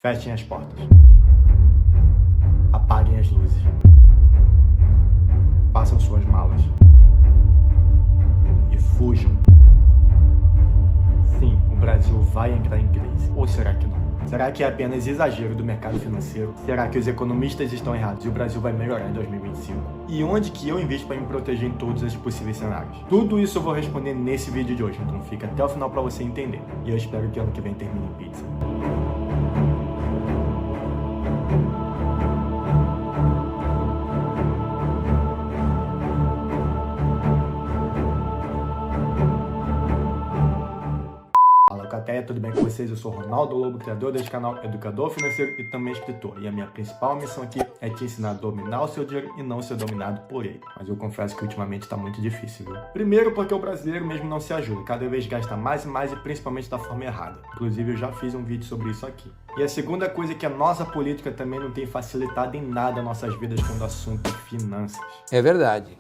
Fechem as portas. Apaguem as luzes. Façam suas malas. E fujam. Sim, o Brasil vai entrar em crise. Ou será que não? Será que é apenas exagero do mercado financeiro? Será que os economistas estão errados e o Brasil vai melhorar em 2025? E onde que eu invisto para me proteger em todos esses possíveis cenários? Tudo isso eu vou responder nesse vídeo de hoje, então fica até o final para você entender. E eu espero que ano que vem termine em pizza. Tudo bem com vocês? Eu sou Ronaldo Lobo, criador deste canal, educador financeiro e também escritor. E a minha principal missão aqui é te ensinar a dominar o seu dinheiro e não ser dominado por ele. Mas eu confesso que ultimamente está muito difícil, viu? Primeiro porque o brasileiro mesmo não se ajuda, cada vez gasta mais e mais e principalmente da forma errada. Inclusive eu já fiz um vídeo sobre isso aqui. E a segunda coisa é que a nossa política também não tem facilitado em nada nossas vidas quando o assunto é finanças. É verdade.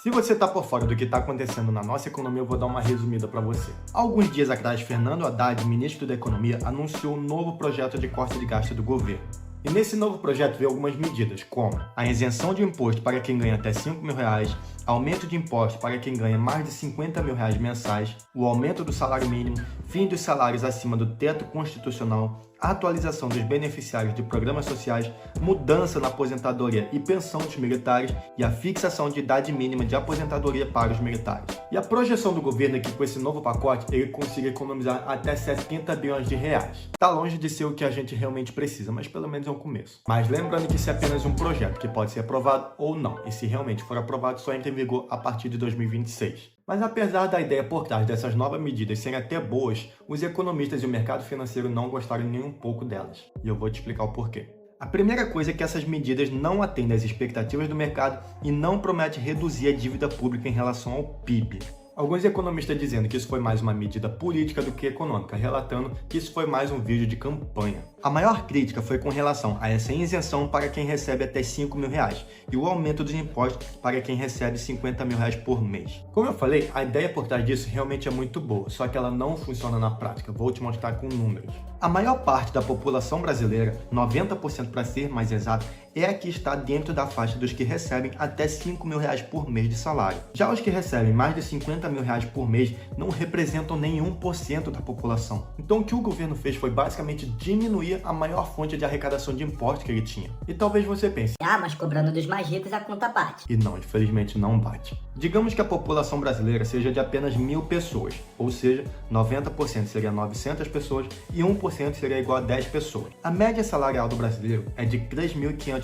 Se você está por fora do que está acontecendo na nossa economia, eu vou dar uma resumida para você. Alguns dias atrás, Fernando Haddad, ministro da Economia, anunciou um novo projeto de corte de gasto do governo. E nesse novo projeto veio algumas medidas, como a isenção de imposto para quem ganha até R$5.000, aumento de imposto para quem ganha mais de R$50.000 mensais, o aumento do salário mínimo, fim dos salários acima do teto constitucional, atualização dos beneficiários de programas sociais, mudança na aposentadoria e pensão dos militares e a fixação de idade mínima de aposentadoria para os militares. E a projeção do governo é que com esse novo pacote ele consiga economizar até R$70 bilhões. Tá longe de ser o que a gente realmente precisa, mas pelo menos é um começo. Mas lembrando que isso é apenas um projeto que pode ser aprovado ou não, e se realmente for aprovado só entra em vigor a partir de 2026. Mas apesar da ideia por trás dessas novas medidas serem até boas, os economistas e o mercado financeiro não gostaram nem um pouco delas. E eu vou te explicar o porquê. A primeira coisa é que essas medidas não atendem às expectativas do mercado e não prometem reduzir a dívida pública em relação ao PIB. Alguns economistas dizendo que isso foi mais uma medida política do que econômica, relatando que isso foi mais um vídeo de campanha. A maior crítica foi com relação a essa isenção para quem recebe até R$5.000 e o aumento dos impostos para quem recebe R$50.000 por mês. Como eu falei, a ideia por trás disso realmente é muito boa, só que ela não funciona na prática. Vou te mostrar com números. A maior parte da população brasileira, 90% para ser mais exato, é a que está dentro da faixa dos que recebem até R$5.000 por mês de salário. Já os que recebem mais de R$50.000 por mês não representam nenhum por cento da população. Então o que o governo fez foi basicamente diminuir a maior fonte de arrecadação de impostos que ele tinha. E talvez você pense, mas cobrando dos mais ricos a conta bate. E não, infelizmente não bate. Digamos que a população brasileira seja de apenas 1.000 pessoas, ou seja, 90% seria 900 pessoas e 1% seria igual a 10 pessoas. A média salarial do brasileiro é de R$3.500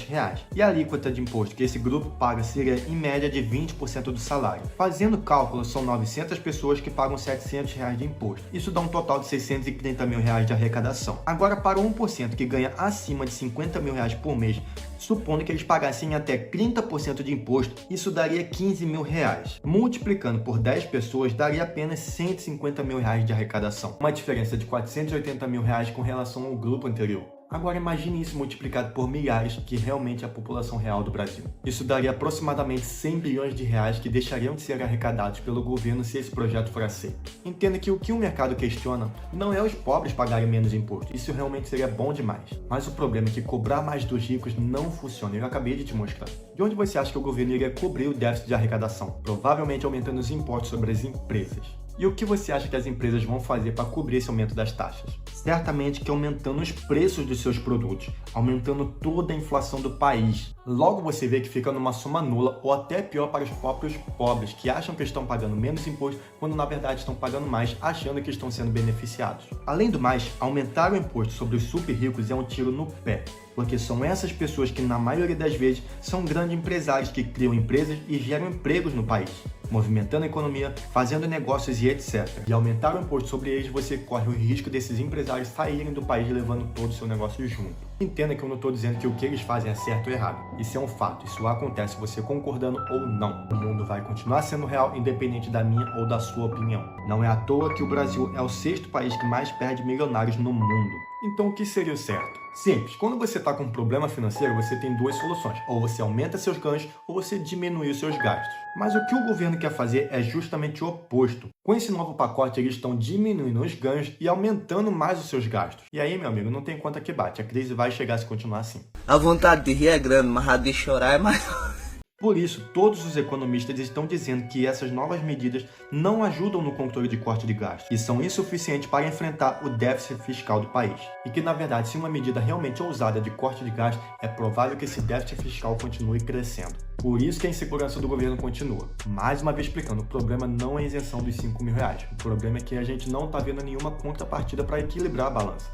e a alíquota de imposto que esse grupo paga seria em média de 20% do salário. Fazendo cálculo, são 900 pessoas que pagam R$700 de imposto. Isso dá um total de R$630.000 de arrecadação. Agora, para o 1% que ganha acima de R$50.000 por mês, supondo que eles pagassem até 30% de imposto, isso daria R$15.000. Multiplicando por 10 pessoas, daria apenas R$150.000 de arrecadação. Uma diferença de R$480.000 com relação ao grupo anterior. Agora imagine isso multiplicado por milhares, que realmente é a população real do Brasil. Isso daria aproximadamente R$100 bilhões que deixariam de ser arrecadados pelo governo se esse projeto for aceito. Entenda que o que o mercado questiona não é os pobres pagarem menos imposto, isso realmente seria bom demais. Mas o problema é que cobrar mais dos ricos não funciona, eu acabei de te mostrar. De onde você acha que o governo iria cobrir o déficit de arrecadação? Provavelmente aumentando os impostos sobre as empresas. E o que você acha que as empresas vão fazer para cobrir esse aumento das taxas? Certamente que aumentando os preços dos seus produtos, aumentando toda a inflação do país. Logo você vê que fica numa soma nula ou até pior para os próprios pobres, que acham que estão pagando menos imposto, quando na verdade estão pagando mais, achando que estão sendo beneficiados. Além do mais, aumentar o imposto sobre os super ricos é um tiro no pé, porque são essas pessoas que na maioria das vezes são grandes empresários que criam empresas e geram empregos no país, movimentando a economia, fazendo negócios e etc. E aumentar o imposto sobre eles, você corre o risco desses empresários saírem do país levando todo o seu negócio junto. Entenda que eu não estou dizendo que o que eles fazem é certo ou errado. Isso é um fato, isso acontece você concordando ou não. O mundo vai continuar sendo real independente da minha ou da sua opinião. Não é à toa que o Brasil é o 6º país que mais perde milionários no mundo. Então o que seria o certo? Simples, quando você está com um problema financeiro, você tem duas soluções. Ou você aumenta seus ganhos, ou você diminui os seus gastos. Mas o que o governo quer fazer é justamente o oposto. Com esse novo pacote, eles estão diminuindo os ganhos e aumentando mais os seus gastos. E aí, meu amigo, não tem conta que bate. A crise vai chegar se continuar assim. A vontade de rir é grande, mas a de chorar é maior. Por isso, todos os economistas estão dizendo que essas novas medidas não ajudam no controle de corte de gastos e são insuficientes para enfrentar o déficit fiscal do país. E que, na verdade, se uma medida realmente ousada de corte de gastos, é provável que esse déficit fiscal continue crescendo. Por isso que a insegurança do governo continua. Mais uma vez explicando, o problema não é a isenção dos R$5.000. O problema é que a gente não está vendo nenhuma contrapartida para equilibrar a balança.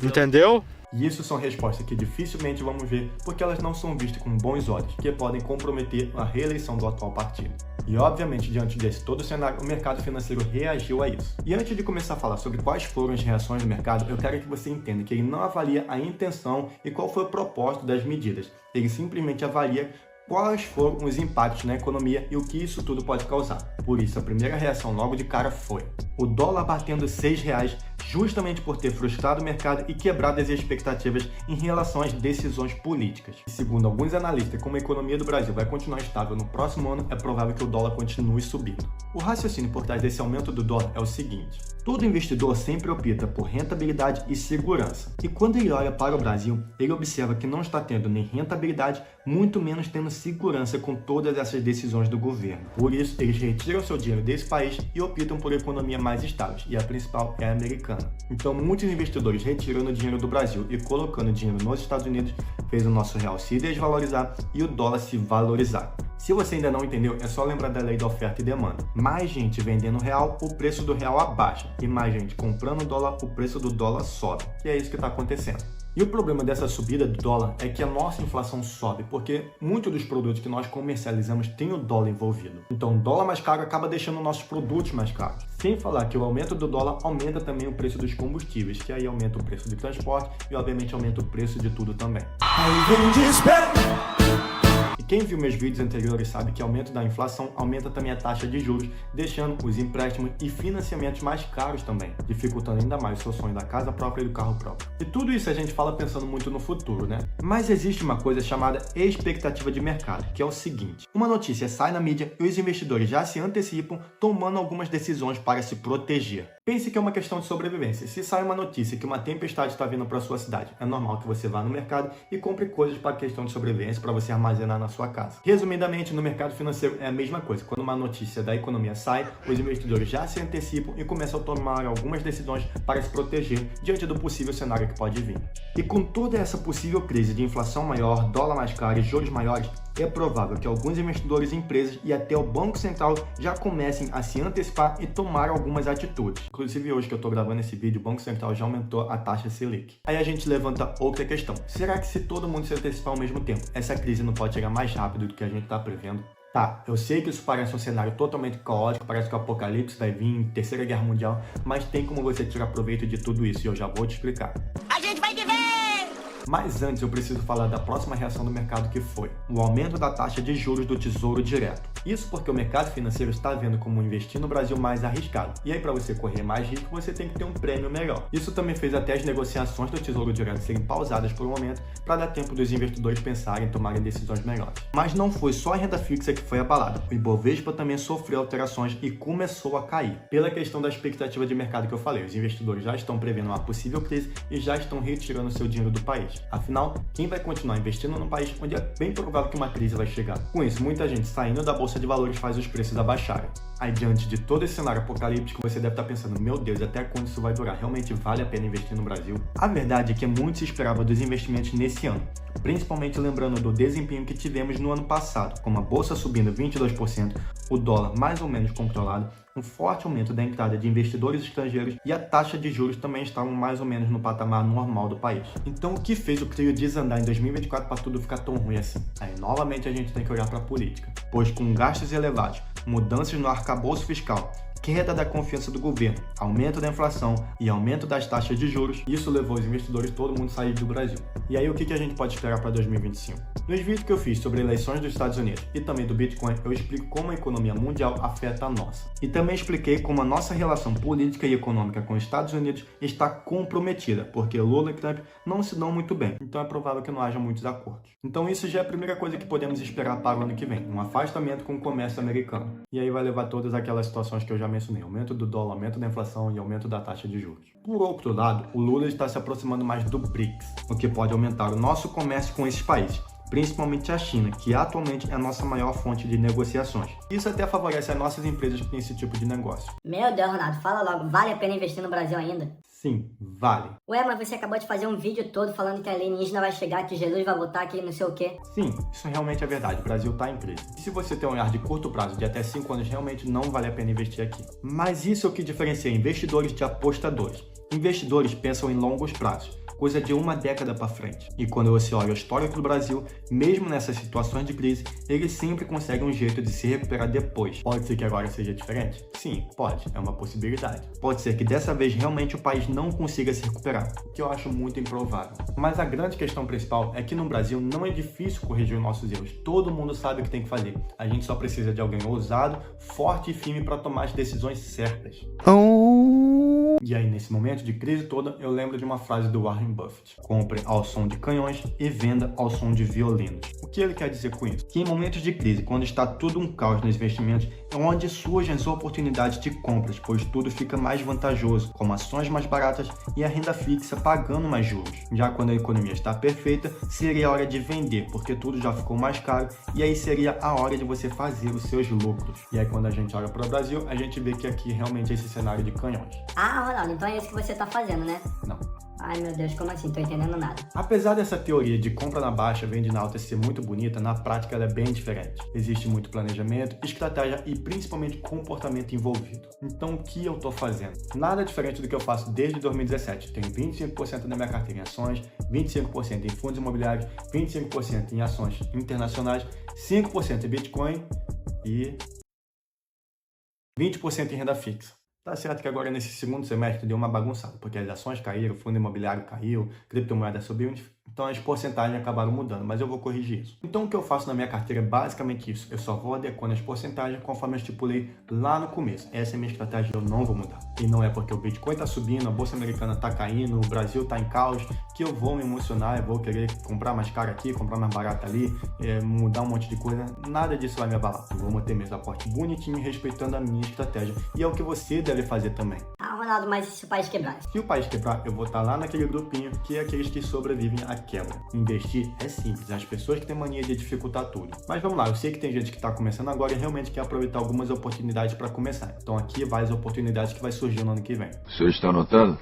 Entendeu? E isso são respostas que dificilmente vamos ver porque elas não são vistas com bons olhos, que podem comprometer a reeleição do atual partido. E obviamente, diante desse todo o cenário, o mercado financeiro reagiu a isso. E antes de começar a falar sobre quais foram as reações do mercado, eu quero que você entenda que ele não avalia a intenção e qual foi o propósito das medidas. Ele simplesmente avalia quais foram os impactos na economia e o que isso tudo pode causar. Por isso, a primeira reação logo de cara foi o dólar batendo R$6, justamente por ter frustrado o mercado e quebrado as expectativas em relação às decisões políticas. E segundo alguns analistas, como a economia do Brasil vai continuar estável no próximo ano, é provável que o dólar continue subindo. O raciocínio por trás desse aumento do dólar é o seguinte: todo investidor sempre opta por rentabilidade e segurança. E quando ele olha para o Brasil, ele observa que não está tendo nem rentabilidade, muito menos tendo segurança com todas essas decisões do governo. Por isso, eles retiram seu dinheiro desse país e optam por economia mais estáveis, e a principal é a americana. Então, muitos investidores retirando dinheiro do Brasil e colocando dinheiro nos Estados Unidos fez o nosso real se desvalorizar e o dólar se valorizar. Se você ainda não entendeu, é só lembrar da lei da oferta e demanda. Mais gente vendendo real, o preço do real abaixa, e mais gente comprando dólar, o preço do dólar sobe. E é isso que está acontecendo. E o problema dessa subida do dólar é que a nossa inflação sobe, porque muitos dos produtos que nós comercializamos têm o dólar envolvido. Então, o dólar mais caro acaba deixando nossos produtos mais caros. Sem falar que o aumento do dólar aumenta também o preço dos combustíveis, que aí aumenta o preço do transporte e, obviamente, aumenta o preço de tudo também. E quem viu meus vídeos anteriores sabe que o aumento da inflação aumenta também a taxa de juros, deixando os empréstimos e financiamentos mais caros também, dificultando ainda mais o seu sonho da casa própria e do carro próprio. E tudo isso a gente fala pensando muito no futuro, né? Mas existe uma coisa chamada expectativa de mercado, que é o seguinte: uma notícia sai na mídia e os investidores já se antecipam, tomando algumas decisões para se proteger. Pense que é uma questão de sobrevivência. Se sai uma notícia que uma tempestade está vindo para a sua cidade, é normal que você vá no mercado e compre coisas para questão de sobrevivência para você armazenar na sua casa. Resumidamente, no mercado financeiro é a mesma coisa. Quando uma notícia da economia sai, os investidores já se antecipam e começam a tomar algumas decisões para se proteger diante do possível cenário que pode vir. E com toda essa possível crise de inflação maior, dólar mais caro e juros maiores, é provável que alguns investidores, empresas e até o Banco Central já comecem a se antecipar e tomar algumas atitudes. Inclusive, hoje que eu estou gravando esse vídeo, o Banco Central já aumentou a taxa Selic. Aí a gente levanta outra questão: será que se todo mundo se antecipar ao mesmo tempo, essa crise não pode chegar mais rápido do que a gente está prevendo? Tá, eu sei que isso parece um cenário totalmente caótico, parece que o apocalipse vai vir, Terceira Guerra Mundial, mas tem como você tirar proveito de tudo isso e eu já vou te explicar. A gente vai viver! Mas antes eu preciso falar da próxima reação do mercado, que foi o aumento da taxa de juros do Tesouro Direto. Isso porque o mercado financeiro está vendo como investir no Brasil mais arriscado. E aí, para você correr mais risco, você tem que ter um prêmio melhor. Isso também fez até as negociações do Tesouro Direto serem pausadas por um momento, para dar tempo dos investidores pensarem e tomarem decisões melhores. Mas não foi só a renda fixa que foi abalada. O Ibovespa também sofreu alterações e começou a cair. Pela questão da expectativa de mercado que eu falei, os investidores já estão prevendo uma possível crise e já estão retirando seu dinheiro do país. Afinal, quem vai continuar investindo num país onde é bem provável que uma crise vai chegar? Com isso, muita gente saindo da Bolsa de Valores faz os preços abaixarem. Aí, diante de todo esse cenário apocalíptico, você deve estar pensando: meu Deus, até quando isso vai durar? Realmente vale a pena investir no Brasil? A verdade é que muito se esperava dos investimentos nesse ano, principalmente lembrando do desempenho que tivemos no ano passado, com a Bolsa subindo 22%, o dólar mais ou menos controlado, um forte aumento da entrada de investidores estrangeiros e a taxa de juros também estavam mais ou menos no patamar normal do país. Então, o que fez o trio desandar em 2024 para tudo ficar tão ruim assim? Aí, novamente, a gente tem que olhar para a política, pois com gastos elevados, mudanças no arcabouço fiscal, queda da confiança do governo, aumento da inflação e aumento das taxas de juros. Isso levou os investidores, todo mundo a sair do Brasil. E aí o que a gente pode esperar para 2025? Nos vídeos que eu fiz sobre eleições dos Estados Unidos e também do Bitcoin, eu explico como a economia mundial afeta a nossa. E também expliquei como a nossa relação política e econômica com os Estados Unidos está comprometida, porque Lula e Trump não se dão muito bem, então é provável que não haja muitos acordos. Então isso já é a primeira coisa que podemos esperar para o ano que vem, um afastamento com o comércio americano. E aí vai levar todas aquelas situações que eu já mencionei, aumento do dólar, aumento da inflação e aumento da taxa de juros. Por outro lado, o Lula está se aproximando mais do BRICS, o que pode aumentar o nosso comércio com esses países, principalmente a China, que atualmente é a nossa maior fonte de negociações. Isso até favorece as nossas empresas que têm esse tipo de negócio. Meu Deus, Ronaldo, fala logo, vale a pena investir no Brasil ainda? Sim, vale. Ué, mas você acabou de fazer um vídeo todo falando que a alienígena vai chegar, que Jesus vai voltar, que não sei o quê. Sim, isso realmente é verdade, o Brasil está em crise. E se você tem um olhar de curto prazo, de até 5 anos, realmente não vale a pena investir aqui. Mas isso é o que diferencia investidores de apostadores. Investidores pensam em longos prazos, coisa de uma década para frente. E quando você olha o histórico do Brasil, mesmo nessas situações de crise, eles sempre conseguem um jeito de se recuperar depois. Pode ser que agora seja diferente? Sim, pode, é uma possibilidade. Pode ser que dessa vez realmente o país não consiga se recuperar, o que eu acho muito improvável. Mas a grande questão principal é que no Brasil não é difícil corrigir os nossos erros. Todo mundo sabe o que tem que fazer. A gente só precisa de alguém ousado, forte e firme para tomar as decisões certas. E aí, nesse momento de crise toda, eu lembro de uma frase do Warren Buffett: compre ao som de canhões e venda ao som de violinos. O que ele quer dizer com isso? Que em momentos de crise, quando está tudo um caos nos investimentos, é onde surgem as oportunidades de compras, pois tudo fica mais vantajoso, como ações mais baratas e a renda fixa pagando mais juros. Já quando a economia está perfeita, seria a hora de vender, porque tudo já ficou mais caro, e aí seria a hora de você fazer os seus lucros. E aí quando a gente olha para o Brasil, a gente vê que aqui realmente é esse cenário de canhões. Ah, Ronaldo, então é isso que você tá fazendo, né? Não. Ai, meu Deus, como assim? Tô entendendo nada. Apesar dessa teoria de compra na baixa, vende na alta ser muito bonita, na prática ela é bem diferente. Existe muito planejamento, estratégia e principalmente comportamento envolvido. Então o que eu tô fazendo? Nada diferente do que eu faço desde 2017. Tenho 25% da minha carteira em ações, 25% em fundos imobiliários, 25% em ações internacionais, 5% em Bitcoin e 20% em renda fixa. Tá certo que agora nesse segundo semestre deu uma bagunçada, porque as ações caíram, o fundo imobiliário caiu, criptomoeda subiu, então as porcentagens acabaram mudando, mas eu vou corrigir isso. Então o que eu faço na minha carteira é basicamente isso, eu só vou adequando as porcentagens conforme eu estipulei lá no começo. Essa é a minha estratégia, eu não vou mudar. E não é porque o Bitcoin tá subindo, a bolsa americana tá caindo, o Brasil tá em caos, que eu vou me emocionar, eu vou querer comprar mais caro aqui, comprar mais barato ali, mudar um monte de coisa. Nada disso vai me abalar. Eu vou manter meus aportes bonitinho, respeitando a minha estratégia. E é o que você deve fazer também. Ah, Ronaldo, mas e se o país quebrar? Se o país quebrar, eu vou estar lá naquele grupinho que é aqueles que sobrevivem à quebra. Investir é simples, as pessoas que têm mania de dificultar tudo. Mas vamos lá, eu sei que tem gente que está começando agora e realmente quer aproveitar algumas oportunidades para começar. Então aqui vai as oportunidades que vai surgir no ano que vem. O senhor está anotando?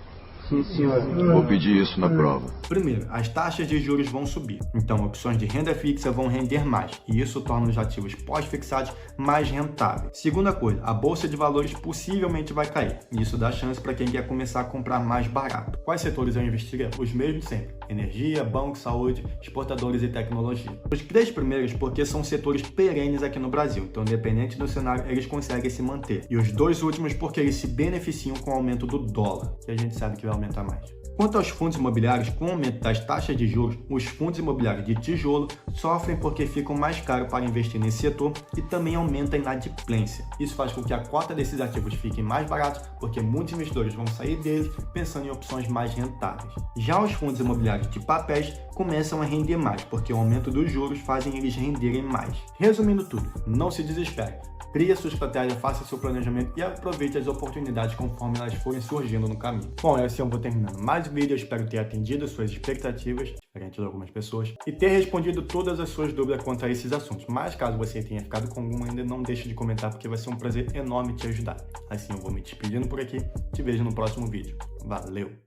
Sim, senhor. Vou pedir isso na prova. Primeiro, as taxas de juros vão subir, então opções de renda fixa vão render mais, e isso torna os ativos pós-fixados mais rentáveis. Segunda coisa, a bolsa de valores possivelmente vai cair, e isso dá chance para quem quer começar a comprar mais barato. Quais setores eu investiria? Os mesmos sempre: energia, banco, saúde, exportadores e tecnologia. Os 3 primeiros porque são setores perenes aqui no Brasil, então independente do cenário eles conseguem se manter. E os 2 últimos porque eles se beneficiam com o aumento do dólar, que a gente sabe que vai aumentar mais. Quanto aos fundos imobiliários, com o aumento das taxas de juros, os fundos imobiliários de tijolo sofrem porque ficam mais caros para investir nesse setor e também aumenta a inadimplência. Isso faz com que a cota desses ativos fiquem mais baratos, porque muitos investidores vão sair deles pensando em opções mais rentáveis. Já os fundos imobiliários de papéis começam a render mais, porque o aumento dos juros fazem eles renderem mais. Resumindo tudo, não se desespere. Crie a sua estratégia, faça seu planejamento e aproveite as oportunidades conforme elas forem surgindo no caminho. Bom, assim eu vou terminando mais o vídeo. Eu espero ter atendido as suas expectativas, diferente de algumas pessoas, e ter respondido todas as suas dúvidas quanto a esses assuntos. Mas caso você tenha ficado com alguma ainda, não deixe de comentar, porque vai ser um prazer enorme te ajudar. Assim eu vou me despedindo por aqui. Te vejo no próximo vídeo. Valeu!